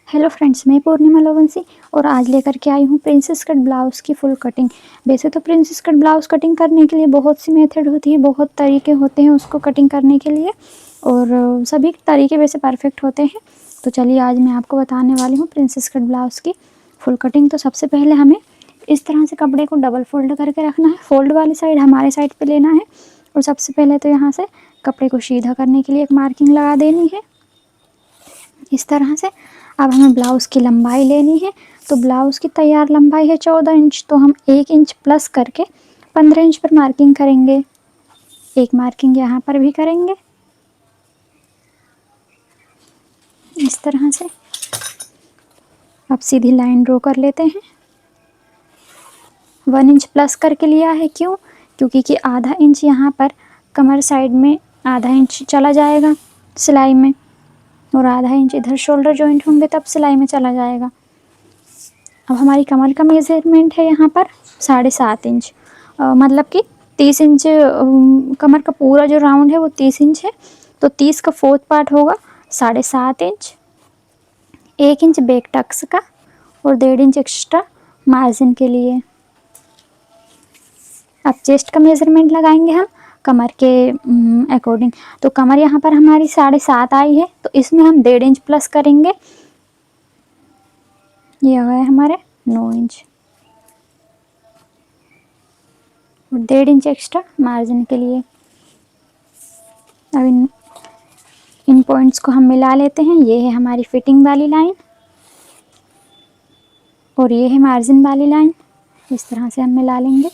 Hello friends, मैं पूर्णिमा लोवंसी और आज लेकर के आई हूँ प्रिंसेस कट ब्लाउज़ की फुल कटिंग। वैसे तो प्रिंसेस कट ब्लाउज़ कटिंग करने के लिए बहुत सी मेथड होती है, बहुत तरीके होते हैं उसको कटिंग करने के लिए और सभी तरीके वैसे परफेक्ट होते हैं। तो चलिए आज मैं आपको बताने वाली हूँ प्रिंसेस कट ब्लाउज़ की फुल कटिंग। तो सबसे पहले हमें इस तरह से कपड़े को डबल फोल्ड करके रखना है। फोल्ड वाली साइड हमारे साइड पर लेना है और सबसे पहले तो यहाँ से कपड़े को सीधा करने के लिए एक मार्किंग लगा देनी है इस तरह से। अब हमें ब्लाउज़ की लंबाई लेनी है। तो ब्लाउज़ की तैयार लंबाई है 14 इंच, तो हम 1 इंच प्लस करके 15 इंच पर मार्किंग करेंगे। एक मार्किंग यहाँ पर भी करेंगे इस तरह से। अब सीधी लाइन ड्रॉ कर लेते हैं। 1 इंच प्लस करके लिया है, क्यों? क्योंकि कि आधा इंच यहाँ पर कमर साइड में आधा इंच चला जाएगा सिलाई में और आधा इंच इधर शोल्डर जॉइंट होंगे तब सिलाई में चला जाएगा। अब हमारी कमर का मेज़रमेंट है यहाँ पर 7.5 इंच, मतलब कि 30 इंच। कमर का पूरा जो राउंड है वो 30 इंच है, तो 30 का 4th पार्ट होगा 7.5 इंच। 1 इंच बैक टक्स का और 1.5 इंच एक्स्ट्रा मार्जिन के लिए। अब चेस्ट का मेज़रमेंट लगाएंगे हम कमर के अकॉर्डिंग। तो कमर यहाँ पर हमारी 7.5 आई है, तो इसमें हम 1.5 इंच प्लस करेंगे। ये आ गए हमारे 9 इंच और 1.5 इंच एक्स्ट्रा मार्जिन के लिए। अब इन पॉइंट्स को हम मिला लेते हैं। ये है हमारी फिटिंग वाली लाइन और ये है मार्जिन वाली लाइन। इस तरह से हम मिला लेंगे।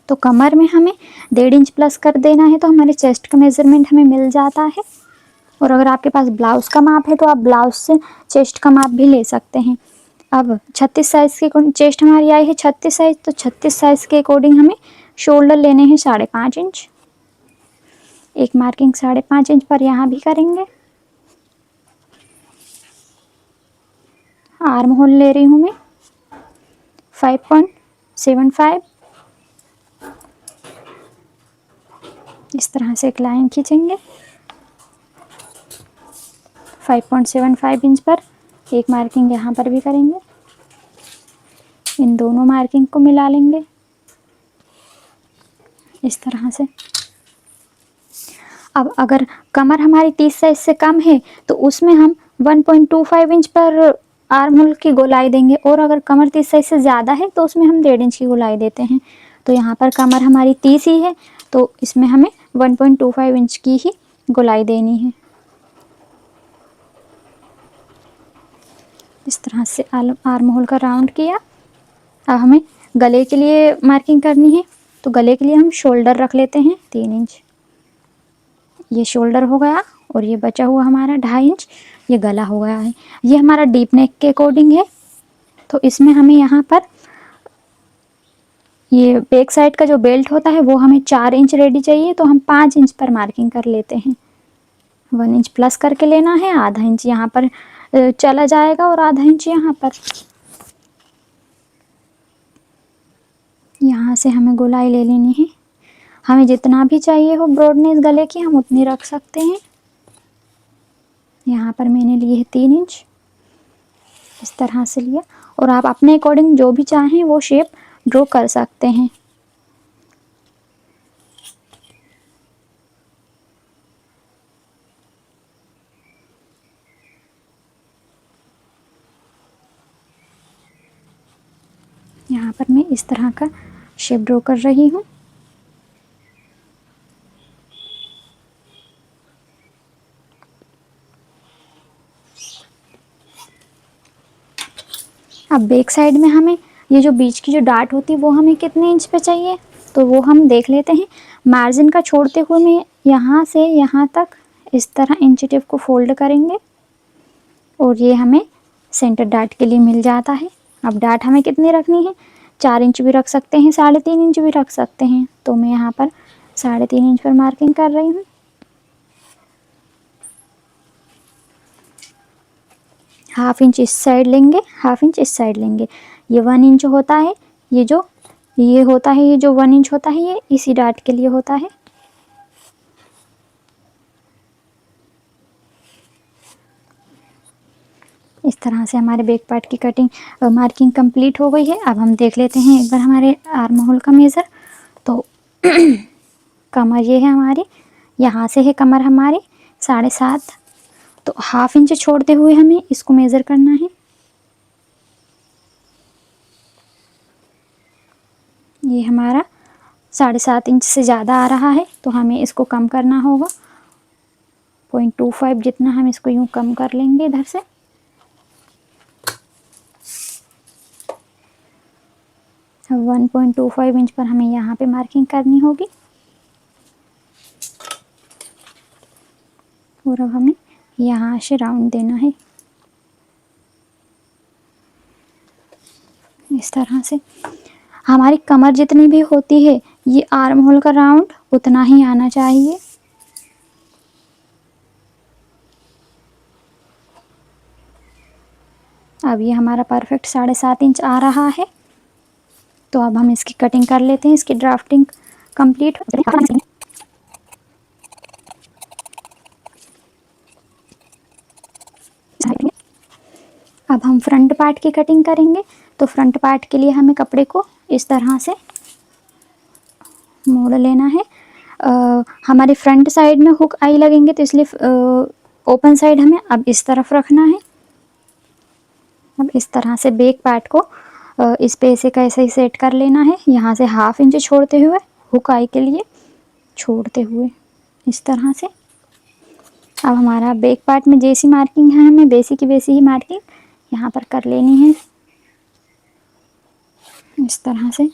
तो कमर में हमें 1.5 इंच प्लस कर देना है, तो हमारे चेस्ट का मेज़रमेंट हमें मिल जाता है। और अगर आपके पास ब्लाउज़ का माप है तो आप ब्लाउज़ से चेस्ट का माप भी ले सकते हैं। अब 36 साइज़ के चेस्ट हमारी आई है 36 साइज़, तो 36 साइज़ के अकॉर्डिंग हमें शोल्डर लेने हैं 5.5 इंच। एक मार्किंग 5.5 इंच पर यहाँ भी करेंगे। आर्म होल ले रही हूँ मैं 5.75। इस तरह से एक लाइन खींचेंगे 5.75 इंच पर। एक मार्किंग यहाँ पर भी करेंगे। इन दोनों मार्किंग को मिला लेंगे इस तरह से। अब अगर कमर हमारी 30 साइज से कम है तो उसमें हम 1.25 इंच पर आर्म होल की गोलाई देंगे, और अगर कमर 30 साइज से ज़्यादा है तो उसमें हम 1.5 इंच की गोलाई देते हैं। तो यहाँ पर कमर हमारी 30 ही है, तो इसमें हमें 1.25 इंच की ही गोलाई देनी है। इस तरह से आर्म होल का राउंड किया। अब हमें गले के लिए मार्किंग करनी है, तो गले के लिए हम शोल्डर रख लेते हैं 3 इंच। ये शोल्डर हो गया और ये बचा हुआ हमारा 2.5 इंच ये गला हो गया है। ये हमारा डीप नेक के अकॉर्डिंग है, तो इसमें हमें यहाँ पर ये बैक साइड का जो बेल्ट होता है वो हमें 4 इंच रेडी चाहिए, तो हम 5 इंच पर मार्किंग कर लेते हैं। 1 इंच प्लस करके लेना है, आधा इंच यहाँ पर चला जाएगा और आधा इंच यहाँ पर। यहाँ से हमें गोलाई ले लेनी है। हमें जितना भी चाहिए हो ब्रॉडनेस गले की हम उतनी रख सकते हैं। यहाँ पर मैंने लिए है 3 इंच इस तरह से लिया, और आप अपने अकॉर्डिंग जो भी चाहें वो शेप ड्रॉ कर सकते हैं। यहाँ पर मैं इस तरह का शेप ड्रॉ कर रही हूँ। अब बैक साइड में हमें ये जो बीच की जो डार्ट होती है वो हमें कितने इंच पे चाहिए, तो वो हम देख लेते हैं। मार्जिन का छोड़ते हुए मैं यहाँ से यहाँ तक इस तरह इंची टेप को फोल्ड करेंगे और ये हमें सेंटर डार्ट के लिए मिल जाता है। अब डार्ट हमें कितनी रखनी है, 4 इंच भी रख सकते हैं, 3.5 इंच भी रख सकते हैं। तो मैं यहाँ पर 3.5 इंच पर मार्किंग कर रही हूँ। हाफ इंच इस साइड लेंगे, हाफ इंच इस साइड लेंगे। ये 1 इंच होता है, ये जो 1 इंच होता है ये इसी डार्ट के लिए होता है। इस तरह से हमारे बैक पार्ट की कटिंग मार्किंग कंप्लीट हो गई है। अब हम देख लेते हैं एक बार हमारे आर्म होल का मेज़र। तो कमर ये है हमारी, यहाँ से है कमर हमारी 7.5, तो 1/2 इंच छोड़ते हुए हमें इसको मेज़र करना है। ये हमारा 7.5 इंच से ज़्यादा आ रहा है, तो हमें इसको कम करना होगा। 0.25 जितना हम इसको यूँ कम कर लेंगे इधर से। अब 1.25 इंच पर हमें यहाँ पे मार्किंग करनी होगी। और अब हमें यहाँ से राउंड देना है इस तरह से। हमारी कमर जितनी भी होती है, ये आर्म होल का राउंड उतना ही आना चाहिए। अब ये हमारा परफेक्ट 7.5 इंच आ रहा है। तो अब हम इसकी कटिंग कर लेते हैं, इसकी ड्राफ्टिंग कंप्लीट। अब हम फ्रंट पार्ट की कटिंग करेंगे। तो फ्रंट पार्ट के लिए हमें कपड़े को इस तरह से मोड़ लेना है। हमारी फ्रंट साइड में हुक आई लगेंगे, तो इसलिए ओपन साइड हमें अब इस तरफ रखना है। अब इस तरह से बैक पार्ट को इस पे से कैसे ही सेट कर लेना है, यहाँ से 1/2 इंच छोड़ते हुए, हुक आई के लिए छोड़ते हुए इस तरह से। अब हमारा बैक पार्ट में जैसी मार्किंग है, हमें वैसी की वैसी ही मार्किंग यहाँ पर कर लेनी है इस तरह से।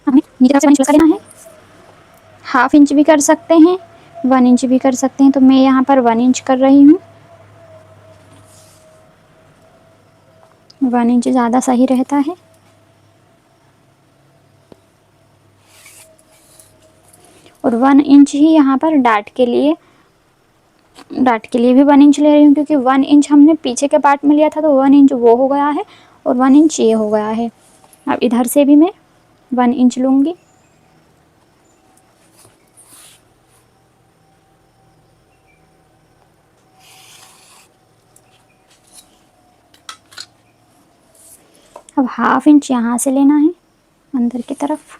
हमें नीचे से 1 इंच करना है। 1/2 इंच भी कर सकते हैं, 1 इंच भी कर सकते हैं, तो मैं यहाँ पर 1 इंच कर रही हूँ। 1 इंच ज़्यादा सही रहता है। और 1 इंच ही यहाँ पर डाट के लिए भी 1 इंच ले रही हूँ, क्योंकि 1 इंच हमने पीछे के पार्ट में लिया था, तो 1 इंच वो हो गया है और 1 इंच ये हो गया है। अब इधर से भी मैं 1 इंच लूँगी। अब 1/2 इंच यहाँ से लेना है अंदर की तरफ,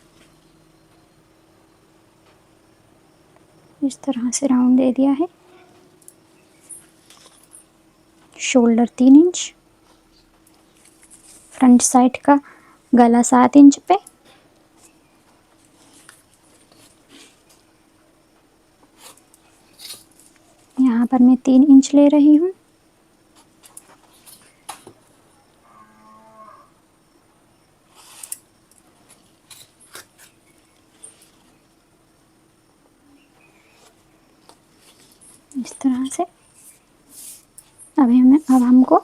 इस तरह से राउंड दे दिया है। शोल्डर 3 इंच, फ्रंट साइड का गला 7 इंच पे, यहाँ पर मैं 3 इंच ले रही हूँ। इस तरह से। अब हमको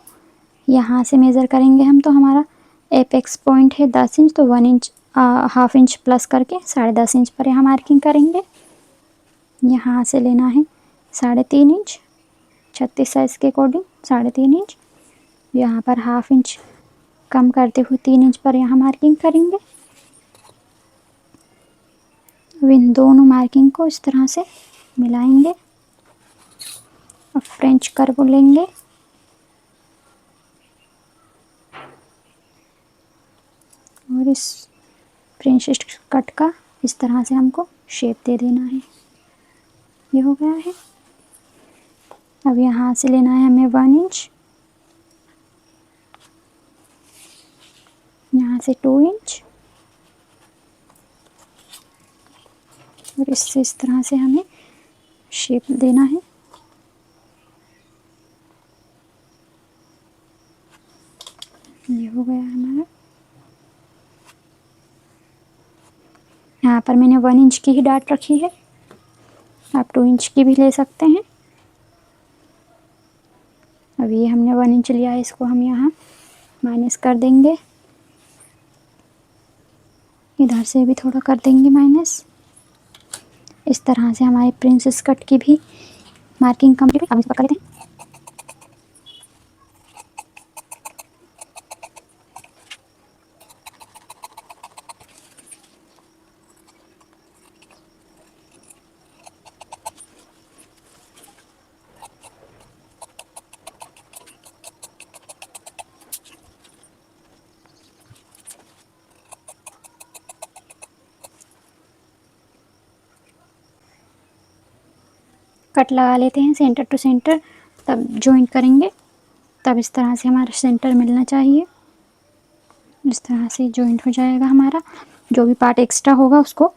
यहाँ से मेज़र करेंगे हम, तो हमारा एपेक्स पॉइंट है 10 इंच, तो 1 इंच 1/2 इंच प्लस करके 10.5 इंच पर यहाँ मार्किंग करेंगे। यहाँ से लेना है 3.5 इंच, 36 साइज़ के अकॉर्डिंग 3.5 इंच। यहाँ पर 1/2 इंच कम करते हुए 3 इंच पर यहाँ मार्किंग करेंगे। अब इन दोनों मार्किंग को इस तरह से मिलाएंगे। अब फ्रेंच कर्व लेंगे, और इस प्रिंसेस कट का इस तरह से हमको शेप दे देना है। ये हो गया है। अब यहाँ से लेना है हमें 1 इंच, यहाँ से 2 इंच, और इससे इस तरह से हमें शेप देना है। ये हो गया हमारा। यहाँ पर मैंने 1 इंच की ही डाट रखी है, आप 2 इंच की भी ले सकते हैं। अब ये हमने 1 इंच लिया है, इसको हम यहाँ माइनस कर देंगे, इधर से भी थोड़ा कर देंगे माइनस। इस तरह से हमारे प्रिंसेस कट की भी मार्किंग कंप्लीट। अब इसको कर लेते हैं। कट लगा लेते हैं सेंटर टू सेंटर, तब जॉइंट करेंगे। तब इस तरह से हमारा सेंटर मिलना चाहिए। इस तरह से जॉइंट हो जाएगा हमारा। जो भी पार्ट एक्स्ट्रा होगा उसको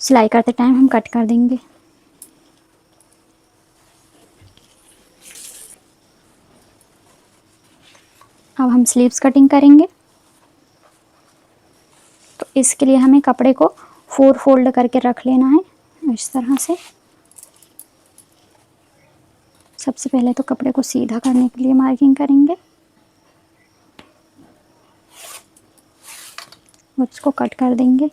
सिलाई करते टाइम हम कट कर देंगे। अब हम स्लीव्स कटिंग करेंगे। तो इसके लिए हमें कपड़े को 4 फोल्ड करके रख लेना है इस तरह से। सबसे पहले तो कपड़े को सीधा करने के लिए मार्किंग करेंगे और इसको कट कर देंगे।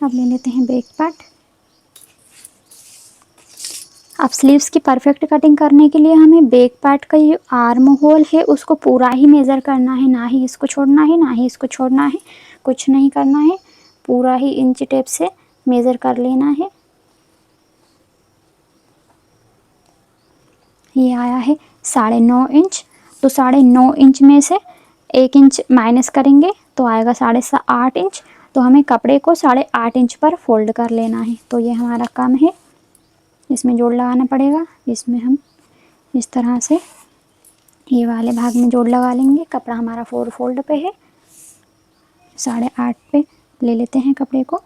अब ले लेते हैं बैक पार्ट। अब स्लीव्स की परफेक्ट कटिंग करने के लिए हमें बैक पार्ट का ये आर्म होल है उसको पूरा ही मेज़र करना है, ना ही इसको छोड़ना है ना ही इसको छोड़ना है, कुछ नहीं करना है, पूरा ही इंच टेप से मेज़र कर लेना है। ये आया है 9.5 इंच। तो 9.5 इंच में से 1 इंच माइनस करेंगे तो आएगा 8.5 इंच। तो हमें कपड़े को 8.5 इंच पर फोल्ड कर लेना है। तो ये हमारा कम है, इसमें जोड़ लगाना पड़ेगा। इसमें हम इस तरह से ये वाले भाग में जोड़ लगा लेंगे। कपड़ा हमारा 4 फोल्ड पे है, 8.5 पे ले लेते हैं कपड़े को।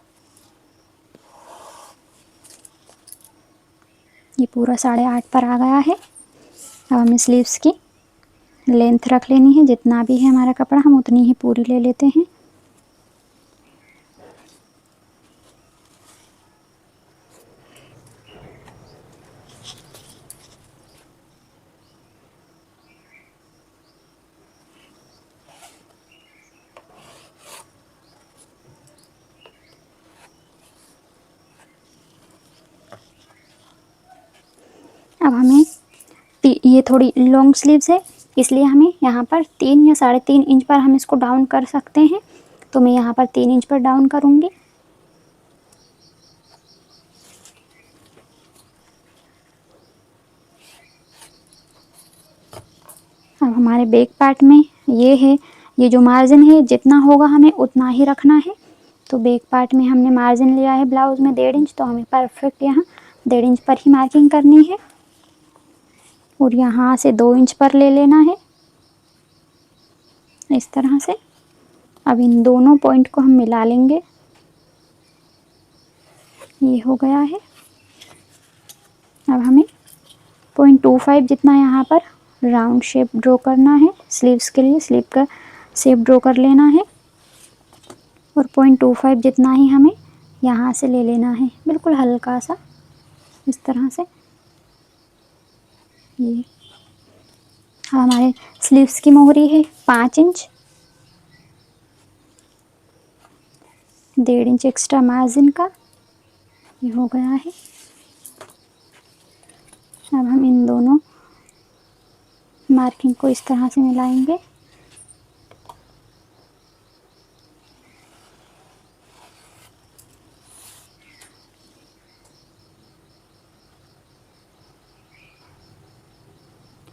ये पूरा 8.5 पर आ गया है। अब हमें स्लीव्स की लेंथ रख लेनी है, जितना भी है हमारा कपड़ा हम उतनी ही पूरी ले लेते हैं। अब हमें ये थोड़ी लॉन्ग स्लीव्स है, इसलिए हमें यहाँ पर 3 या 3.5 इंच पर हम इसको डाउन कर सकते हैं। तो मैं यहाँ पर 3 इंच पर डाउन करूँगी। अब हमारे बैक पार्ट में ये है, ये जो मार्जिन है जितना होगा हमें उतना ही रखना है। तो बैक पार्ट में हमने मार्जिन लिया है ब्लाउज में 1.5 इंच, तो हमें परफेक्ट यहाँ 1.5 इंच पर ही मार्किंग करनी है और यहाँ से 2 इंच पर ले लेना है इस तरह से। अब इन दोनों पॉइंट को हम मिला लेंगे। ये हो गया है। अब हमें 0.25 जितना यहाँ पर राउंड शेप ड्रॉ करना है। स्लीव्स के लिए स्लीव का शेप ड्रॉ कर लेना है और 0.25 जितना ही हमें यहाँ से ले लेना है, बिल्कुल हल्का सा इस तरह से। ये हमारे स्लीव्स की मोहरी है 5 इंच, 1.5 इंच एक्स्ट्रा मार्जिन का। ये हो गया है। अब हम इन दोनों मार्किंग को इस तरह से मिलाएंगे।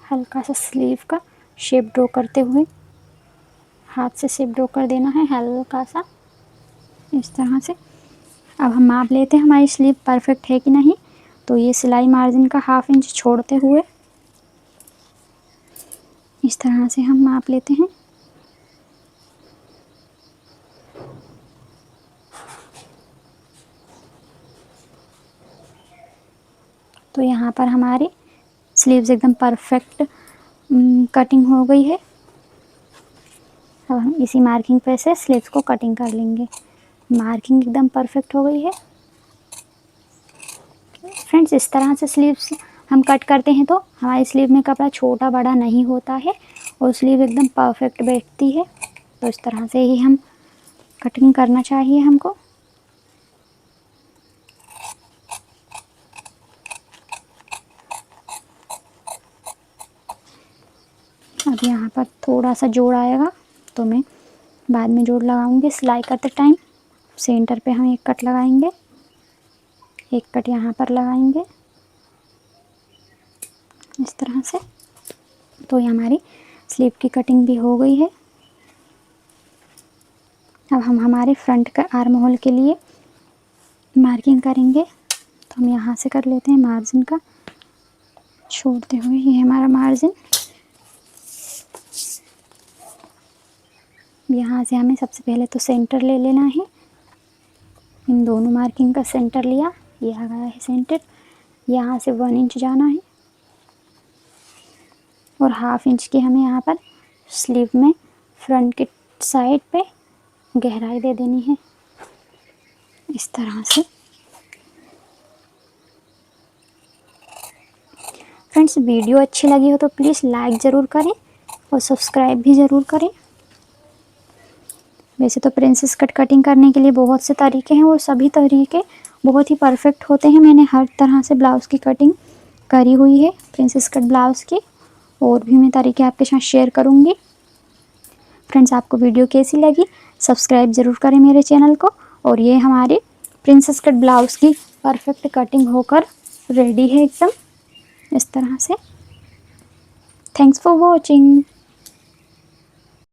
हल्का सा स्लीव का शेप ड्रॉ करते हुए हाथ से शेप ड्रॉ कर देना है हल्का सा इस तरह से। अब हम माप लेते हैं हमारी स्लीव परफेक्ट है कि नहीं। तो ये सिलाई मार्जिन का 1/2 इंच छोड़ते हुए इस तरह से हम माप लेते हैं। तो यहाँ पर हमारी स्लीव्स एकदम परफेक्ट कटिंग हो गई है। अब हम इसी मार्किंग पे से स्लीव्स को कटिंग कर लेंगे। मार्किंग एकदम परफेक्ट हो गई है। फ्रेंड्स, इस तरह से स्लीव्स हम कट करते हैं तो हमारी स्लीव में कपड़ा छोटा बड़ा नहीं होता है और स्लीव एकदम परफेक्ट बैठती है। तो इस तरह से ही हम कटिंग करना चाहिए हमको। अब यहाँ पर थोड़ा सा जोड़ आएगा तो मैं बाद में जोड़ लगाऊंगी। सिलाई करते टाइम सेंटर पे हम एक कट लगाएंगे, एक कट यहाँ पर लगाएंगे इस तरह से। तो ये हमारी स्लीव की कटिंग भी हो गई है। अब हम हमारे फ्रंट का आर्म होल के लिए मार्किंग करेंगे। तो हम यहाँ से कर लेते हैं मार्जिन का छोड़ते हुए। ये है हमारा मार्जिन। यहाँ से हमें सबसे पहले तो सेंटर ले लेना है। इन दोनों मार्किंग का सेंटर लिया, ये आ गया है सेंटर। यहाँ से 1 इंच जाना है और 1/2 इंच की हमें यहाँ पर स्लीव में फ्रंट की साइड पे गहराई दे देनी है इस तरह से। फ्रेंड्स, वीडियो अच्छी लगी हो तो प्लीज़ लाइक ज़रूर करें और सब्सक्राइब भी ज़रूर करें। वैसे तो प्रिंसेस कट कटिंग करने के लिए बहुत से तरीके हैं और सभी तरीके बहुत ही परफेक्ट होते हैं। मैंने हर तरह से ब्लाउज़ की कटिंग करी हुई है प्रिंसेस कट ब्लाउज़ की, और भी मैं तरीके आपके साथ शेयर करूँगी। फ्रेंड्स, आपको वीडियो कैसी लगी सब्सक्राइब ज़रूर करें मेरे चैनल को। और ये हमारे प्रिंसेस कट ब्लाउज़ की परफेक्ट कटिंग होकर रेडी है एकदम इस तरह से। Thanks for watching.